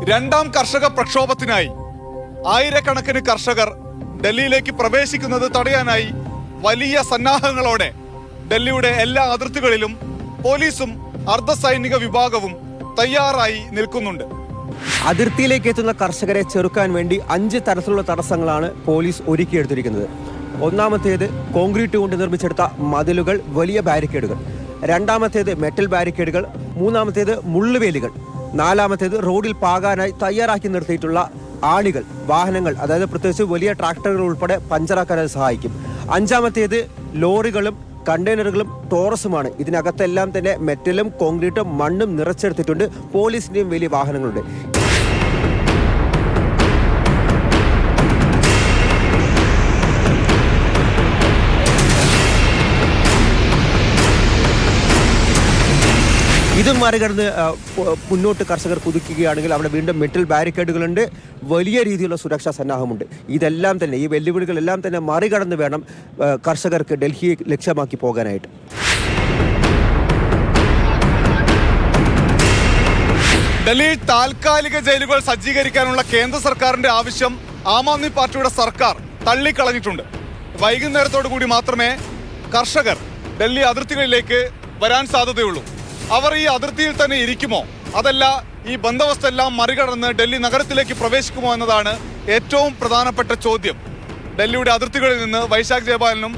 രണ്ടാം കർഷക പ്രക്ഷോഭത്തിനായി ആയിരക്കണക്കിന് കർഷകർ ഡൽഹിയിലേക്ക് പ്രവേശിക്കുന്നത് തടയാനായി വലിയ സന്നാഹങ്ങളോടെ ഡൽഹിയുടെ എല്ലാ അതിർത്തികളിലും പോലീസും അർദ്ധസൈനിക വിഭാഗവും തയ്യാറായി നിൽക്കുന്നുണ്ട്. അതിർത്തിയിലേക്ക് എത്തുന്ന കർഷകരെ ചെറുക്കാൻ വേണ്ടി 5 തരത്തിലുള്ള തടസ്സങ്ങളാണ് പോലീസ് ഒരുക്കിയെടുത്തിരിക്കുന്നത്. ഒന്നാമത്തേത് കോൺക്രീറ്റ് കൊണ്ട് നിർമ്മിച്ചെടുത്ത മതിലുകൾ, വലിയ ബാരിക്കേഡുകൾ. രണ്ടാമത്തേത് മെറ്റൽ ബാരിക്കേഡുകൾ. മൂന്നാമത്തേത് മുള്ളുവേലികൾ. നാലാമത്തേത് റോഡിൽ പാകാനായി തയ്യാറാക്കി നിർത്തിയിട്ടുള്ള ആണികൾ, വാഹനങ്ങൾ, അതായത് പ്രത്യേകിച്ച് വലിയ ട്രാക്ടറുകൾ ഉൾപ്പെടെ പഞ്ചറാക്കാൻ സഹായിക്കും. അഞ്ചാമത്തേത് ലോറികളും കണ്ടെയ്നറുകളും ടോറസുമാണ്. ഇതിനകത്തെല്ലാം തന്നെ മെറ്റലും കോൺക്രീറ്റും മണ്ണും നിറച്ചെടുത്തിട്ടുണ്ട്. പോലീസിന്റെയും വലിയ വാഹനങ്ങളുണ്ട്. ഇതും മറികടന്ന് മുന്നോട്ട് കർഷകർ കുതിക്കുകയാണെങ്കിൽ അവിടെ വീണ്ടും മെറ്റൽ ബാരിക്കേഡുകളുണ്ട്, വലിയ രീതിയിലുള്ള സുരക്ഷാ സന്നാഹമുണ്ട്. ഇതെല്ലാം തന്നെ, ഈ വെല്ലുവിളികളെല്ലാം തന്നെ മറികടന്ന് വേണം കർഷകർക്ക് ഡൽഹിയെ ലക്ഷ്യമാക്കി പോകാനായിട്ട്. ഡൽഹിയിൽ താൽക്കാലിക ജയിലുകൾ സജ്ജീകരിക്കാനുള്ള കേന്ദ്ര സർക്കാരിന്റെ ആവശ്യം ആം ആദ്മി പാർട്ടിയുടെ സർക്കാർ തള്ളിക്കളഞ്ഞിട്ടുണ്ട്. വൈകുന്നേരത്തോടു കൂടി മാത്രമേ കർഷകർ ഡൽഹി അതിർത്തികളിലേക്ക് വരാൻ സാധ്യതയുള്ളൂ. അവർ ഈ അതിർത്തിയിൽ തന്നെ ഇരിക്കുമോ, അതല്ല ഈ ബന്ദോബസ്ത് എല്ലാം മറികടന്ന് ഡൽഹി നഗരത്തിലേക്ക് പ്രവേശിക്കുമോ എന്നതാണ് ഏറ്റവും പ്രധാനപ്പെട്ട ചോദ്യം. ഡൽഹിയുടെ അതിർത്തികളിൽ നിന്ന് വൈശാഖ് ജയപാലനും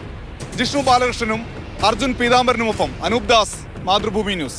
ജിഷ്ണു ബാലകൃഷ്ണനും അർജുൻ പീതാംബരനുമൊപ്പം അനൂപ് ദാസ്, മാതൃഭൂമി ന്യൂസ്.